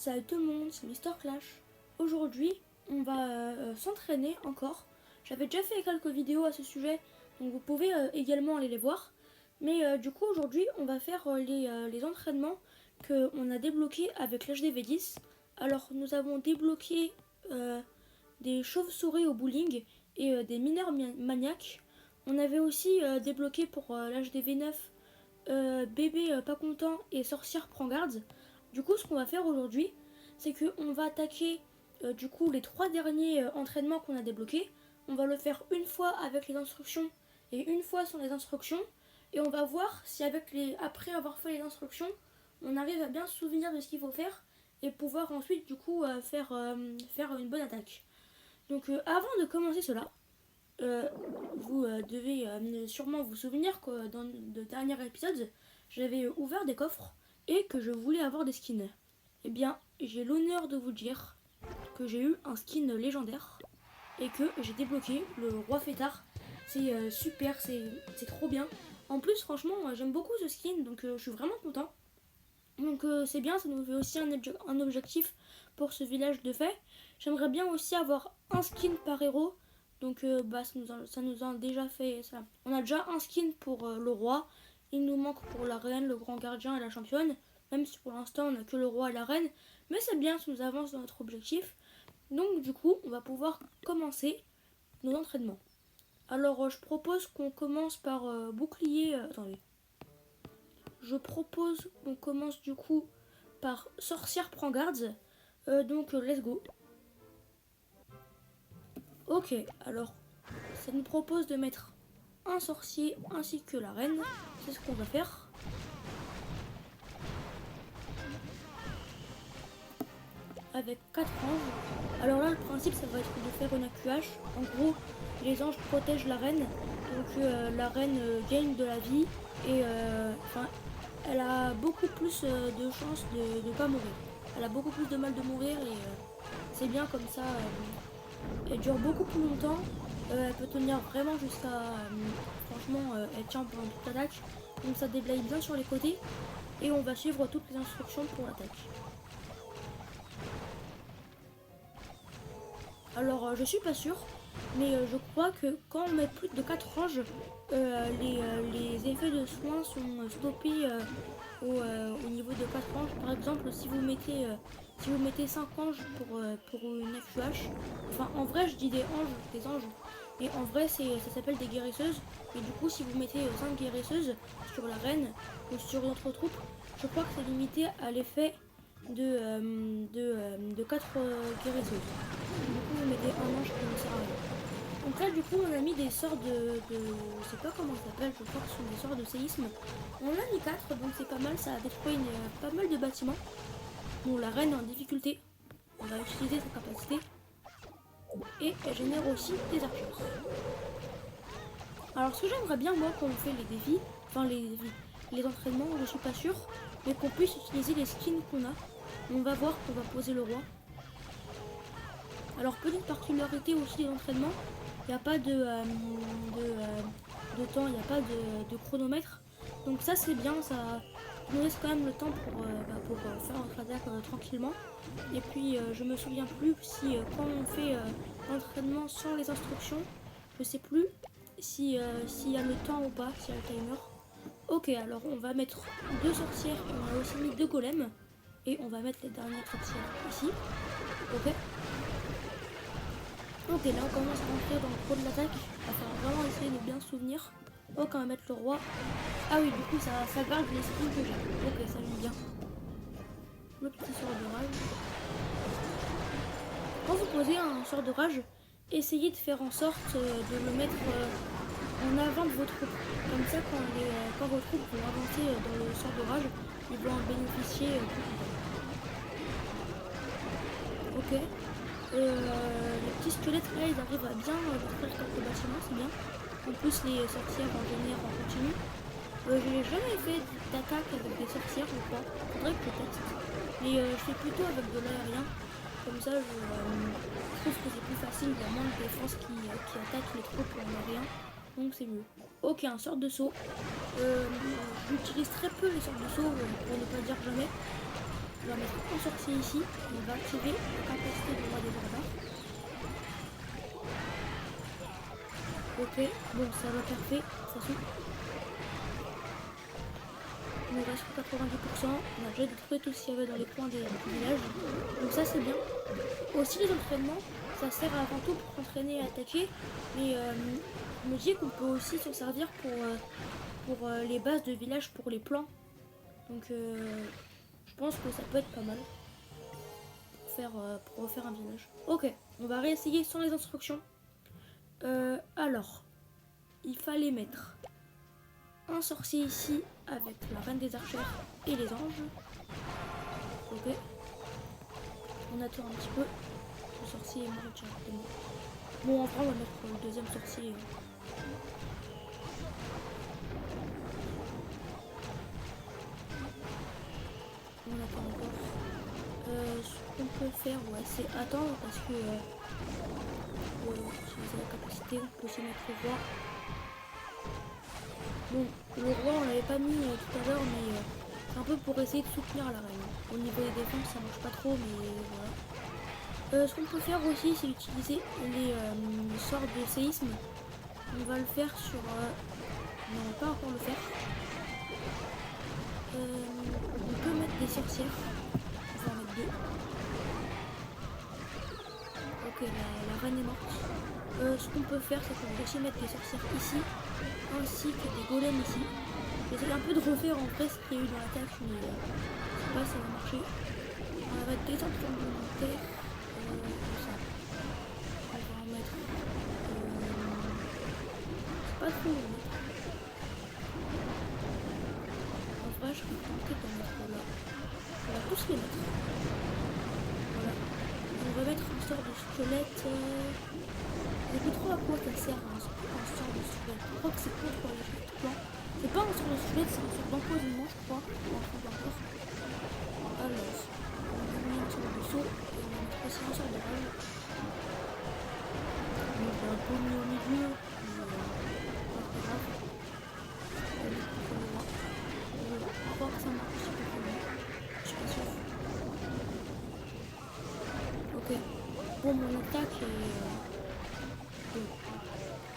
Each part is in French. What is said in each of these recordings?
Salut tout le monde, c'est Mister Clash. Aujourd'hui, on va s'entraîner encore. J'avais déjà fait quelques vidéos à ce sujet, donc vous pouvez également aller les voir. Mais du coup, aujourd'hui, on va faire les entraînements qu'on a débloqués avec l'HDV10. Alors, nous avons débloqué des chauves-souris au bowling et des mineurs maniaques. On avait aussi débloqué pour l'HDV9 bébé pas content et sorcière prend garde. Du coup, ce qu'on va faire aujourd'hui, c'est qu'on va attaquer du coup les 3 derniers entraînements qu'on a débloqués. On va le faire une fois avec les instructions et une fois sans les instructions. Et on va voir si après avoir fait les instructions, on arrive à bien se souvenir de ce qu'il faut faire et pouvoir ensuite du coup faire une bonne attaque. Donc avant de commencer cela, vous devez sûrement vous souvenir que dans le dernier épisode, j'avais ouvert des coffres et que je voulais avoir des skins. Eh bien, j'ai l'honneur de vous dire que j'ai eu un skin légendaire et que j'ai débloqué le roi fêtard. C'est super, c'est trop bien. En plus, franchement, j'aime beaucoup ce skin, donc je suis vraiment content. Donc c'est bien, ça nous fait aussi un objectif pour ce village de fées. J'aimerais bien aussi avoir un skin par héros. Donc ça nous a déjà fait ça. On a déjà un skin pour le roi. Il nous manque pour la reine, le grand gardien et la championne. Même si pour l'instant on n'a que le roi et la reine. Mais c'est bien, ça nous avance dans notre objectif. Donc du coup, on va pouvoir commencer nos entraînements. Alors je propose qu'on commence par bouclier. Attendez. Je propose qu'on commence du coup par sorcière prend garde. Donc let's go. Ok, alors ça nous propose de mettre un sorcier ainsi que la reine. C'est ce qu'on va faire. Avec 4 anges. Alors là, le principe, ça va être de faire une AQH. En gros, les anges protègent la reine. Donc la reine gagne de la vie. Et elle a beaucoup plus de chances de ne pas mourir. Elle a beaucoup plus de mal de mourir. Et c'est bien comme ça. Elle dure beaucoup plus longtemps. Elle peut tenir vraiment jusqu'à... franchement, elle tient pendant toute l'attaque. Donc ça déblaye bien sur les côtés. Et on va suivre toutes les instructions pour l'attaque. Alors je suis pas sûre. Mais je crois que quand on met plus de 4 anges, les effets de soins sont stoppés au niveau de 4 anges. Par exemple, si vous mettez 5 anges pour une FUH, enfin en vrai je dis des anges, et en vrai ça s'appelle des guérisseuses. Et du coup si vous mettez 5 guérisseuses sur la reine ou sur notre troupe, je crois que c'est limité à l'effet de 4 guérisseuses. Du coup vous mettez un ange qui ne sert à rien. Donc là du coup on a mis des sorts je sais pas comment ça s'appelle, je crois que ce sont des sorts de séisme. On en a mis 4, donc c'est pas mal, ça a détruit pas mal de bâtiments. Bon, la reine est en difficulté, on va utiliser sa capacité. Et elle génère aussi des archers. Alors ce que j'aimerais bien moi quand on fait les défis, enfin les entraînements, je suis pas sûre, mais qu'on puisse utiliser les skins qu'on a. On va voir qu'on va poser le roi. Alors petite particularité aussi des entraînements, il n'y a pas de temps, il n'y a pas de chronomètre. Donc ça c'est bien, ça nous laisse quand même le temps pour faire notre attaque tranquillement. Et puis je me souviens plus si quand on fait l'entraînement sans les instructions, je sais plus s'il y a le temps ou pas, s'il y a le timer. Ok, alors on va mettre 2 sorcières et on a aussi mis 2 golems. Et on va mettre les dernières sorcières ici. Ok. Ok, là on commence à rentrer dans le pro de l'attaque. Enfin, vraiment essayer de bien se souvenir. Ok, on va mettre le roi. Ah oui, du coup ça garde les skins que j'ai. Ok, ça j'aime bien. Le petit sort de rage. Quand vous posez un sort de rage, essayez de faire en sorte de le mettre en avant de vos troupes. Comme ça, quand vos troupes vont avancer dans le sort de rage, ils vont en bénéficier tout le temps. Ok. Les petits squelettes là ils arrivent à bien détruire quelques bâtiments, c'est bien. En plus les sorcières en génèrent en continu. Je n'ai jamais fait d'attaque avec des sorcières je crois, faudrait que je teste. Mais je fais plutôt avec de l'aérien. Comme ça je trouve que c'est plus facile, il y a moins de défense qui attaque les troupes en aérien. Donc c'est mieux. Ok, un sort de saut. J'utilise très peu les sorts de saut pour ne pas dire jamais. On va mettre un sorcier ici. Et on va activer la capacité du roi des barbares. Ok, bon ça va parfait. De toute façon. Il nous reste que 90%. On a déjà détruit tout ce qu'il y avait dans les coins des villages. Donc ça c'est bien. Aussi les entraînements, ça sert avant tout pour s'entraîner à attaquer. Mais je me dis qu'on peut aussi s'en servir pour les bases de village, pour les plans. Donc je pense que ça peut être pas mal pour refaire un village. Ok, on va réessayer sans les instructions. Alors, il fallait mettre un sorcier ici avec la reine des archères et les anges. Ok. On attend un petit peu. Le sorcier est mort directement. Bon, en vrai, on va mettre le deuxième sorcier. On attend encore. Ce qu'on peut faire, ouais, c'est attendre parce que utiliser la capacité, on peut aussi mettre le roi. Bon, le roi on l'avait pas mis tout à l'heure, mais c'est un peu pour essayer de soutenir la reine. Au niveau des défenses, ça marche pas trop, mais voilà. Ce qu'on peut faire aussi, c'est utiliser les sorts de séisme. On va le faire sur... non, on va pas encore le faire. On peut mettre des sorcières. On va en mettre deux. Ok, la reine est morte. Ce qu'on peut faire, c'est qu'on va aussi mettre des sorcières ici, ainsi que des golems ici. J'essaie un peu de refaire en vrai ce qu'il y a eu dans l'attaque, mais je sais pas si ça va marcher. On va mettre des centres militaires, comme ça. On va en mettre... c'est pas trop où mettre. En vrai, je serais tentée d'en mettre là. On va tous les mettre. Voilà. On va mettre une sorte de squelette... Je sais plus trop à quoi ça sert un sort de squelette. Je crois que c'est contre les plans. C'est pas un sort de squelette, c'est un sort d'empoisonnement, je crois. Alors, on a mis un sort de saut et on va mettre aussi un sort de rage. On va un peu mis au milieu, mais pas très grave. On va mettre contre le roi. Je crois que ça marche aussi contre le roi. Je suis pas sûre. Ok. Bon, mon attaque est...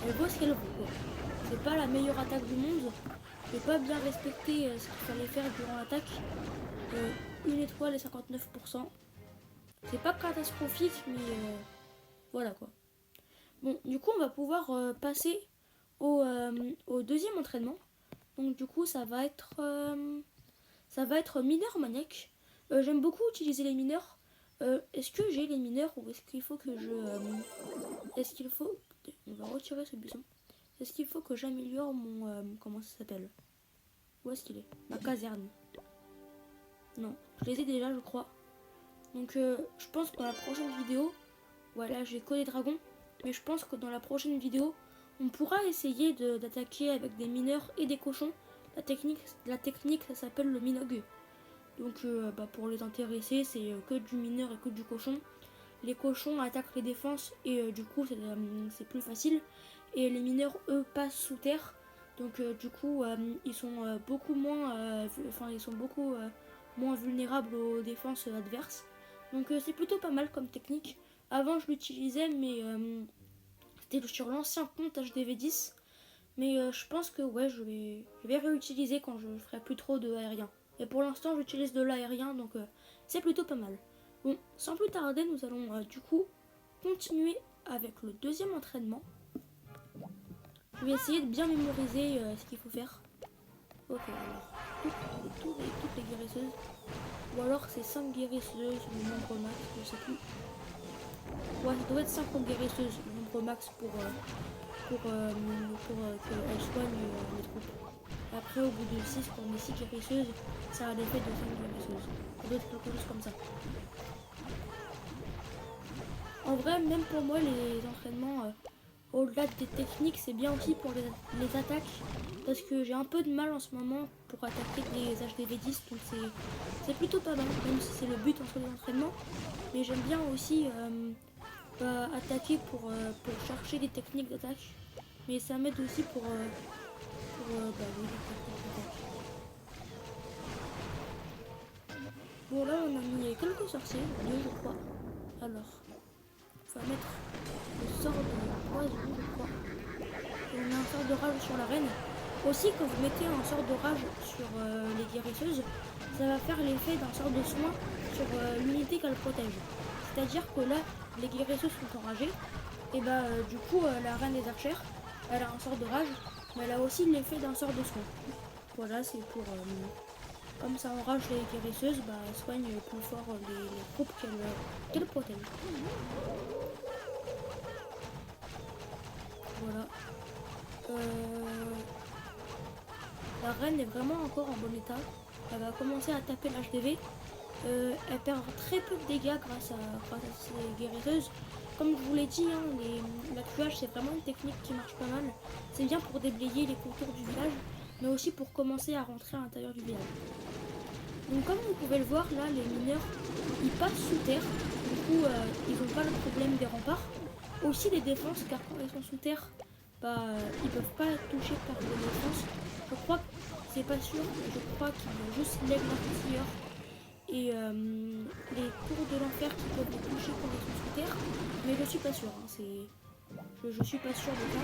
elle vaut ce qu'elle vaut. C'est pas la meilleure attaque du monde. J'ai pas bien respecté ce qu'il fallait faire durant l'attaque. Une étoile et 59%. C'est pas catastrophique, mais voilà quoi. Bon, du coup, on va pouvoir passer au deuxième entraînement. Donc du coup, ça va être mineur maniaque. J'aime beaucoup utiliser les mineurs. Est-ce que j'ai les mineurs ou est-ce qu'il faut que je... est-ce qu'il faut... On va retirer ce buisson. Est-ce qu'il faut que j'améliore mon... comment ça s'appelle? Où est-ce qu'il est? Ma caserne. Non, je les ai déjà, je crois. Donc je pense que dans la prochaine vidéo... voilà, j'ai que des dragons. Mais je pense que dans la prochaine vidéo, on pourra essayer d'attaquer avec des mineurs et des cochons. La technique ça s'appelle le Minogue. Donc pour les intéresser, c'est que du mineur et que du cochon. Les cochons attaquent les défenses et du coup c'est plus facile. Et les mineurs, eux, passent sous terre. Donc du coup ils sont beaucoup moins moins vulnérables aux défenses adverses. Donc c'est plutôt pas mal comme technique. Avant je l'utilisais mais c'était sur l'ancien compte HDV10. Mais je pense que ouais je vais réutiliser quand je ferai plus trop de aérien. Et pour l'instant j'utilise de l'aérien donc c'est plutôt pas mal. Bon, sans plus tarder, nous allons du coup continuer avec le deuxième entraînement. Je vais essayer de bien mémoriser ce qu'il faut faire. Ok, alors, toutes les guérisseuses. Ou alors c'est 5 guérisseuses, le nombre max, je sais plus. Ouais, ça doit être 50 guérisseuses, le nombre max pour qu'elles soignent les troupes. Après, au bout de 6, quand on met 6 guérisseuses, ça a l'effet de 5 guérisseuses. Ça doit être quelque chose comme ça. En vrai, même pour moi, les entraînements, au-delà des techniques, c'est bien aussi pour les attaques. Parce que j'ai un peu de mal en ce moment pour attaquer les HDV10. Donc c'est plutôt pas mal, même si c'est le but entre les entraînements. Mais j'aime bien aussi attaquer pour chercher des techniques d'attaque. Mais ça m'aide aussi pour oui, les techniques d'attaque. Bon, là, on a mis quelques sorciers, 2 je crois. Alors, on va mettre le sort de poison, je crois. Et on a un sort de rage sur la reine. Aussi, quand vous mettez un sort de rage sur les guérisseuses, ça va faire l'effet d'un sort de soin sur l'unité qu'elle protège. C'est-à-dire que là, les guérisseuses sont enragées. Et bah, du coup, la reine des archères, elle a un sort de rage, mais elle a aussi l'effet d'un sort de soin. Voilà, c'est pour... comme ça enrage les guérisseuses, bah, elle soigne plus fort les troupes qu'elle protège. Voilà. La reine est vraiment encore en bon état. Elle va commencer à taper l'HDV. Elle perd très peu de dégâts grâce à ses guérisseuses. Comme je vous l'ai dit, hein, la tuage c'est vraiment une technique qui marche pas mal. C'est bien pour déblayer les contours du village, mais aussi pour commencer à rentrer à l'intérieur du village. Donc comme vous pouvez le voir, là les mineurs ils passent sous terre. Du coup ils n'ont pas le problème des remparts. Aussi les défenses, car quand ils sont sous terre, bah, ils peuvent pas être touchés par les défenses. Je crois que c'est pas sûr, mais je crois qu'ils juste lèvent l'artilleur et les tours de l'enfer qui peuvent les toucher quand ils sont sous terre, mais je suis pas sûr, hein, je suis pas sûr de ça,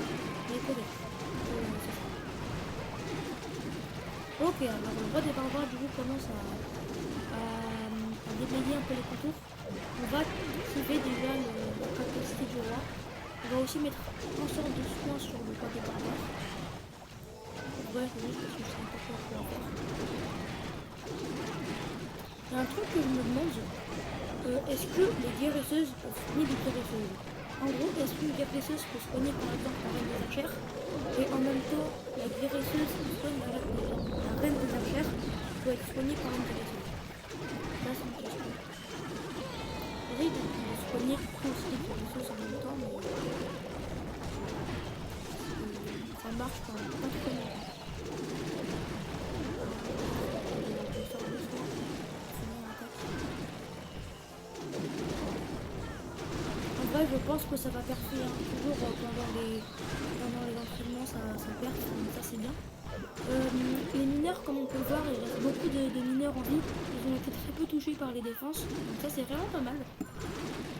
mais peut-être. Ok, alors le roi des barbares du coup commence à déblayer un peu les contours. On va activer déjà la capacité du roi. On va aussi mettre un sort de soin sur le roi des barbares. Ouais, c'est juste parce que je sais pas quoi faire. Il y a un truc que je me demande, est-ce que les guérisseuses peuvent soigner des guérisseuses? En gros, est-ce qu'une guérisseuse peut soigner par exemple la reine des archères et en même temps la guérisseuse qui soigne la reine des archères peut être soignée par une guérisseuse? Ça c'est une question. J'essaye de soigner aussi les guérisseuses en même temps, mais ça marche quand même pas trop bien. Je pense que ça va percer, hein. Toujours pendant les entraînements ça perd, donc ça c'est bien. Les mineurs, comme on peut le voir, il reste beaucoup de mineurs en vie. Ils ont été très peu touchés par les défenses, donc ça c'est vraiment pas mal.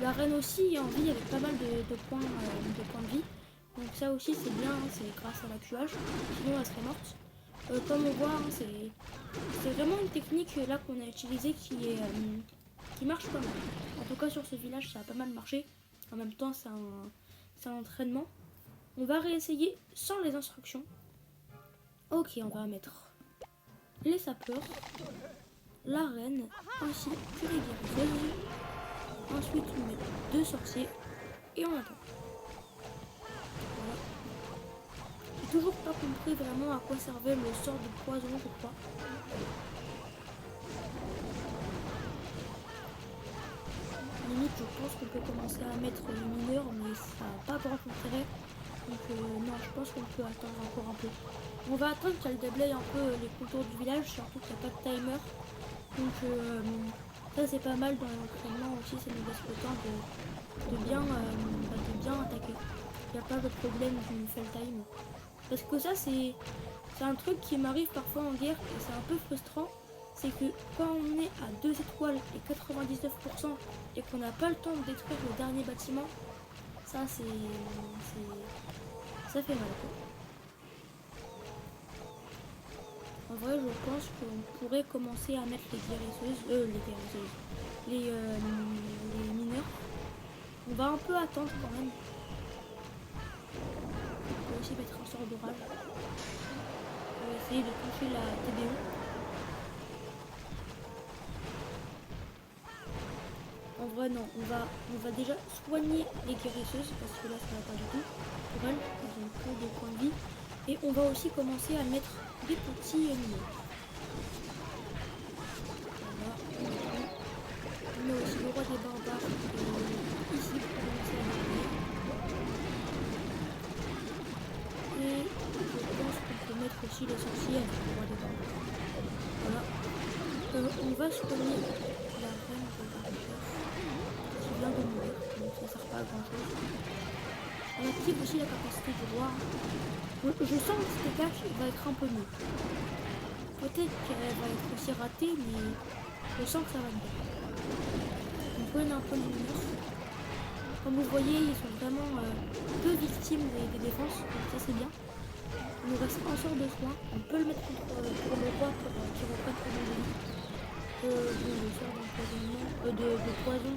La reine aussi est en vie avec pas mal de points de vie, donc ça aussi c'est bien, hein, c'est grâce à la tuage, sinon elle serait morte. Comme on voit, hein, c'est vraiment une technique là qu'on a utilisée qui marche pas mal. En tout cas sur ce village ça a pas mal marché. En même temps, c'est un entraînement. On va réessayer sans les instructions. Ok, on va mettre les sapeurs, la reine, ainsi que les guérisseuses. Ensuite, on met 2 sorciers et on attend. Voilà. J'ai toujours pas compris vraiment à quoi servait le sort de poison, je crois. Limite, je pense qu'on peut commencer à mettre les mineurs, mais ça n'a pas grand intérêt. Donc non, je pense qu'on peut attendre encore un peu. On va attendre qu'elle déblaye un peu les contours du village, surtout qu'il n'y a pas de timer. Donc ça c'est pas mal dans l'entraînement aussi, ça nous laisse le temps de bien attaquer. Il n'y a pas de problème du fail time. Parce que ça c'est un truc qui m'arrive parfois en guerre et c'est un peu frustrant. C'est que quand on est à 2 étoiles et 99% et qu'on n'a pas le temps de détruire le dernier bâtiment, ça ça fait mal quoi. En vrai je pense qu'on pourrait commencer à mettre les mineurs. On va un peu attendre quand même. On peut aussi mettre un sort d'orage. On va essayer de toucher la TDO. En vrai non, on va déjà soigner les guérisseuses parce que là ça va pas du tout pour elles, elles ont peu de points de vie. Et on va aussi commencer à mettre des petits mineurs. Voilà, on met aussi le roi des barbares ici pour commencer à gagner. Et je pense qu'on peut mettre aussi les sorciers avec le roi des barbares. Voilà. On va soigner la reine des archères qui vient de mourir, donc ça sert pas à grand chose. On active aussi la capacité du roi. Je sens que cette attaque va être un peu mieux. Peut-être qu'elle va être aussi ratée, mais Je sens que ça va être bien. On peut un peu de lumière. Comme vous voyez, ils sont vraiment peu victimes des défenses, donc ça c'est bien. Il nous reste un sort de soin. On peut le mettre pour le roi pour qu'il reprenne pendant de vie. Le sort d'empoisonnement, de poison.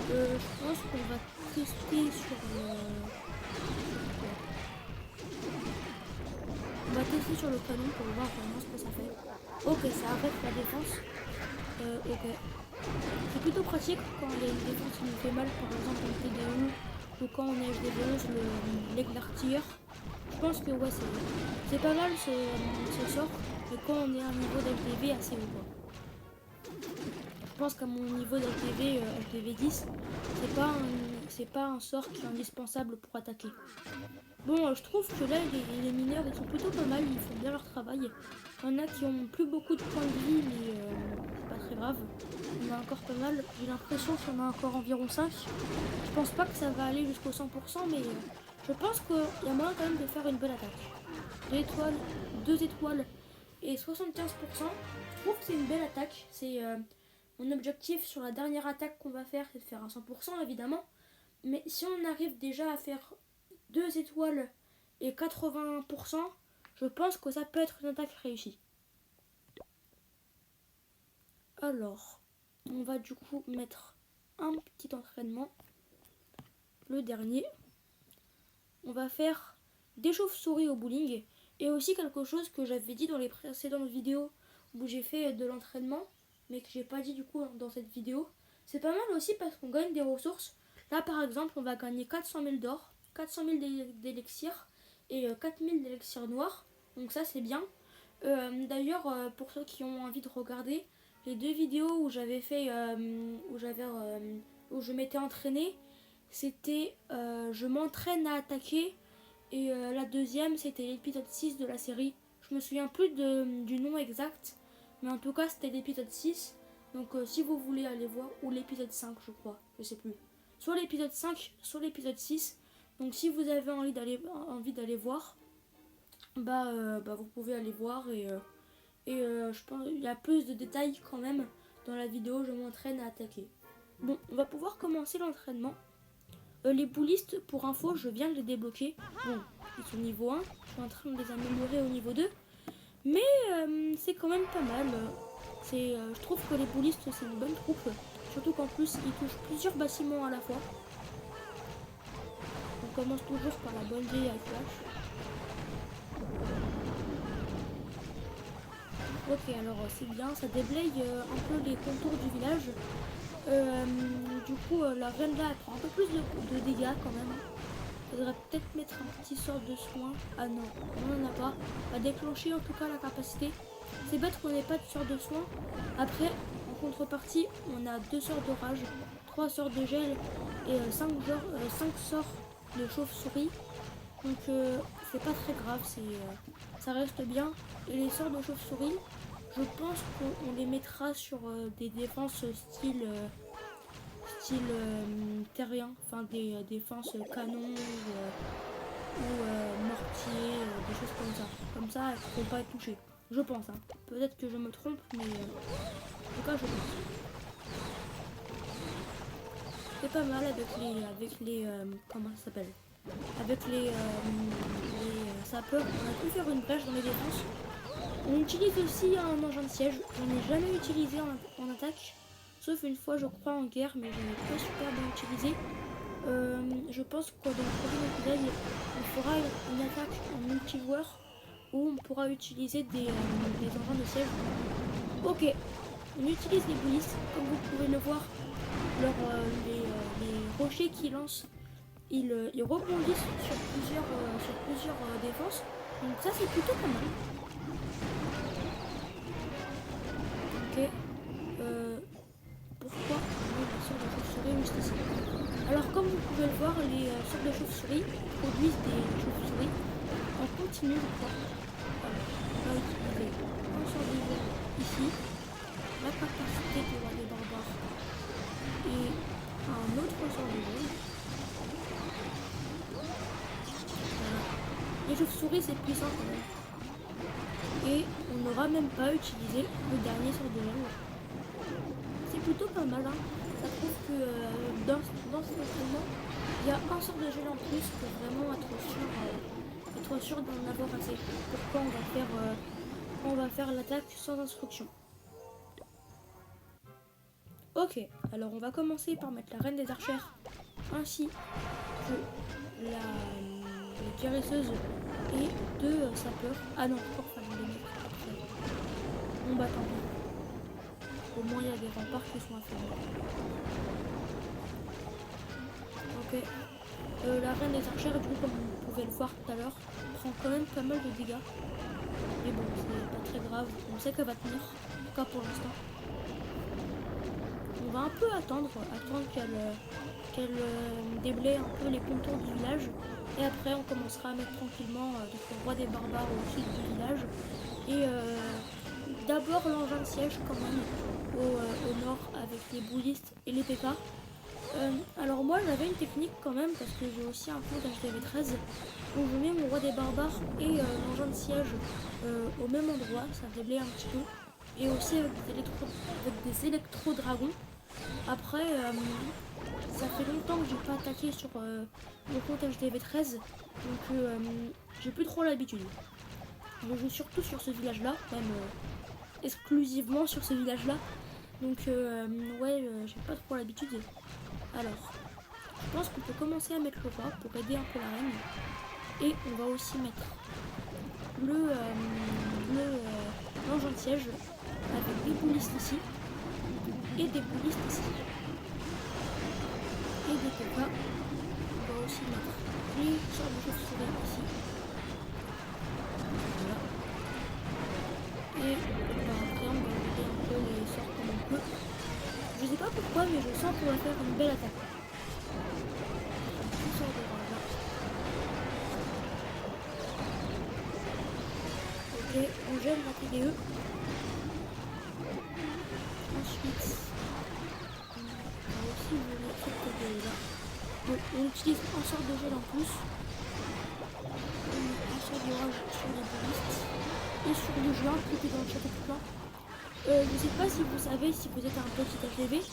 Je pense qu'on va tester sur on va tester sur le canon pour voir vraiment ce que ça fait. Ok, ça arrête la défense. Ok. C'est plutôt pratique quand il y a une défense qui nous fait mal, par exemple en TDU ou quand on est HD11, l'artilleur. Je pense que ouais, c'est pas mal ce sort, mais quand on est à un niveau d'LTV assez haut quoi. Je pense qu'à mon niveau d'LTV, LTV 10, c'est pas un sort qui est indispensable pour attaquer. Bon, je trouve que là, les mineurs, ils sont plutôt pas mal, ils font bien leur travail. Il y en a qui ont plus beaucoup de points de vie, mais c'est pas très grave. Il y en a encore pas mal. J'ai l'impression qu'il y en a encore environ 5. Je pense pas que ça va aller jusqu'au 100%, mais je pense qu'il y a moyen quand même de faire une belle attaque. 2 étoiles et 75%. Je trouve que c'est une belle attaque. C'est mon objectif sur la dernière attaque qu'on va faire, c'est de faire un 100% évidemment. Mais si on arrive déjà à faire 2 étoiles et 80%, je pense que ça peut être une attaque réussie. Alors, on va du coup mettre un petit entraînement. Le dernier. On va faire des chauves-souris au bowling. Et aussi quelque chose que j'avais dit dans les précédentes vidéos où j'ai fait de l'entraînement, mais que j'ai pas dit du coup dans cette vidéo. C'est pas mal aussi parce qu'on gagne des ressources. Là par exemple, on va gagner 400 000 d'or, 400 000 d'élixir et 4 000 d'élixir noir. Donc ça c'est bien. D'ailleurs, pour ceux qui ont envie de regarder les 2 vidéos où j'avais fait, où je m'étais entraîné, c'était je m'entraîne à attaquer, et la deuxième c'était l'épisode 6 de la série. Je me souviens plus du nom exact, mais en tout cas c'était l'épisode 6. Donc si vous voulez aller voir, ou l'épisode 5 je crois, je sais plus. Soit l'épisode 5, soit l'épisode 6. Donc si vous avez envie d'aller voir, vous pouvez aller voir, et je pense qu'il y a plus de détails quand même dans la vidéo. Je m'entraîne à attaquer. Bon, on va pouvoir commencer l'entraînement. Les boulistes, pour info, je viens de les débloquer. Bon, ils sont niveau 1, je suis en train de les améliorer au niveau 2. Mais c'est quand même pas mal. Je trouve que les boulistes, c'est une bonne troupe. Surtout qu'en plus, ils touchent plusieurs bâtiments à la fois. On commence toujours par la bonne vieille flash. Ok, alors c'est bien, ça déblaye un peu les contours du village. Du coup, la reine là, elle prend un peu plus de dégâts quand même. Faudrait peut-être mettre un petit sort de soin. Ah non, on n'en a pas. On va déclencher en tout cas la capacité. C'est bête qu'on n'ait pas de sort de soin. Après, en contrepartie, on a 2 sorts d'orage, 3 sorts de gel et 5 sorts de chauve-souris. Donc c'est pas très grave, ça reste bien. Et les sorts de chauve-souris, je pense qu'on les mettra sur des défenses style terrien, enfin des défenses canon ou mortier, des choses comme ça. Comme ça, elles ne pourront pas être touchées. Je pense, hein. Peut-être que je me trompe, mais en tout cas, je pense. C'est pas mal avec les comment ça s'appelle, avec les sapeurs. On a pu faire une brèche dans les défenses. On utilise aussi un engin de siège. J'en ai jamais utilisé en attaque, sauf une fois je crois en guerre, mais je n'ai pas super bien utilisé. Je pense que dans le prochain épisode, on fera une attaque en multijoueur où on pourra utiliser des engins de siège. Ok, on utilise les boulistes. Comme vous pouvez le voir, les rochers qui lancent, ils rebondissent sur plusieurs défenses. Donc ça c'est plutôt pas mal. Ok. Pourquoi les sorts de chauve-souris juste ici? Alors comme vous pouvez le voir, les sorts de chauve-souris produisent des chauves-souris en continu, je crois. On va utiliser un sort de gel ici, la capacité de roi des barbares et un autre sort de gel. Voilà. Les chauves-souris c'est puissant quand même. Et on n'aura même pas utilisé le dernier sort de gel. c'est plutôt pas mal. Hein. Ça prouve que dans cet entraînement, il y a un sort de gel en plus pour vraiment être sûr d'en avoir assez. Pourquoi on va faire l'attaque sans instruction. Ok, alors on va commencer par mettre la reine des archères ainsi que la guérisseuse et deux sapeurs. Ah non, je crois qu'il fallait les mettre après. Bon bah tant pis. Au moins il y a des remparts qui sont affaiblis. Ok. La reine des archères, du coup, comme vous pouvez le voir tout à l'heure, prend quand même pas mal de dégâts. Mais bon, c'est pas très grave. On sait qu'elle va tenir, en tout cas pour l'instant. On va un peu attendre qu'elle déblaye un peu les contours du village. Et après, on commencera à mettre tranquillement le roi des barbares au sud du village. Et d'abord l'engin de siège quand même au nord avec les boulistes et les pépas. Alors moi j'avais une technique quand même parce que j'ai aussi un compte HDV13 où je mets mon roi des barbares et l'engin de siège au même endroit, ça déblaye un petit peu. Et aussi avec des électro-dragons. Après, ça fait longtemps que j'ai pas attaqué sur mon compte HDV13, donc j'ai plus trop l'habitude. Je joue surtout sur ce village-là, même exclusivement sur ce village-là. Donc ouais, j'ai pas trop l'habitude. Alors, je pense qu'on peut commencer à mettre le roi pour aider un peu la reine. Et on va aussi mettre l'engin de siège avec des boulistes ici et des boulistes ici. Et des pépas. On va aussi mettre les sortes de chauves-souris ici. Voilà. Et après on va aider un peu les sorts comme on peut. Je sais pas pourquoi, mais je sens qu'on va faire une belle attaque. Un sort de roi là. Ok, on gèle la TDE. Ensuite, on va aussi voler cette TDE là. Donc on utilise un sort de gel en plus. Un sort d'orage sur les boulistes. Et sur le juin, qui est dans le château de plein. Je ne sais pas si vous savez, si vous êtes un petit HDV,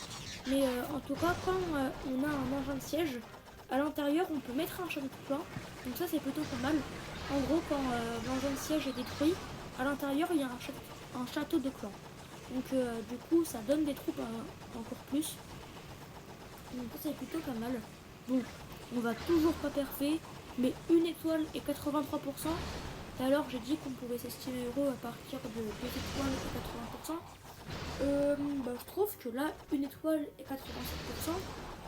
mais en tout cas, quand on a un engin de siège, à l'intérieur, on peut mettre un château de plein. Donc ça, c'est plutôt pas mal. En gros, quand l'engin de siège est détruit, à l'intérieur, il y a un château de clan. Donc du coup, ça donne des troupes encore plus. Donc ça, c'est plutôt pas mal. Bon, on va toujours pas parfait, mais une étoile et 83%. Et alors, j'ai dit qu'on pouvait s'estimer heureux à partir de 2 étoiles et 80%. Je trouve que là, une étoile et 87%,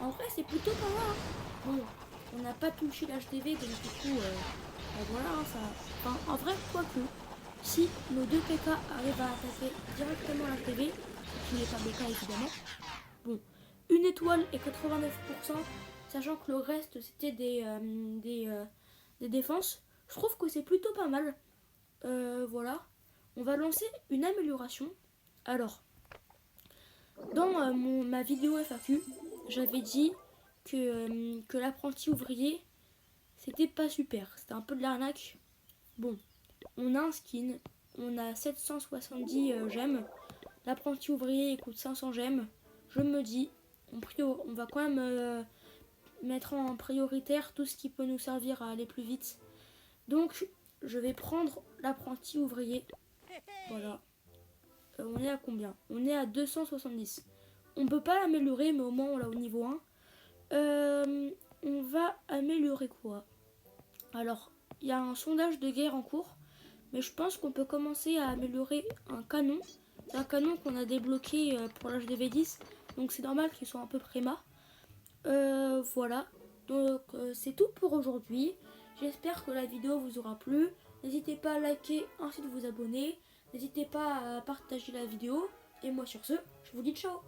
en vrai, c'est plutôt pas mal. Hein. Bon, on n'a pas touché l'HDV, donc du coup, voilà, hein, ça. Enfin, en vrai, quoique, si nos deux PK arrivent à attaquer directement l'HDV, ce qui n'est pas le cas évidemment, bon, une étoile et 89%, sachant que le reste c'était des défenses, je trouve que c'est plutôt pas mal. Voilà, on va lancer une amélioration. Alors, dans ma vidéo FAQ, j'avais dit que l'apprenti ouvrier, c'était pas super. C'était un peu de l'arnaque. Bon, on a un skin, on a 770 gemmes. L'apprenti ouvrier il coûte 500 gemmes. Je me dis, on va quand même mettre en prioritaire tout ce qui peut nous servir à aller plus vite. Donc, je vais prendre l'apprenti ouvrier. Voilà. On est à combien? On est à 270. On peut pas l'améliorer, mais au moins on l'a au niveau 1. On va améliorer quoi? Alors, il y a un sondage de guerre en cours, mais je pense qu'on peut commencer à améliorer un canon. C'est un canon qu'on a débloqué pour l'HDV10, donc c'est normal qu'il soit un peu préma. Voilà, donc c'est tout pour aujourd'hui. J'espère que la vidéo vous aura plu. N'hésitez pas à liker ainsi de vous abonner. N'hésitez pas à partager la vidéo. Et moi sur ce, je vous dis ciao.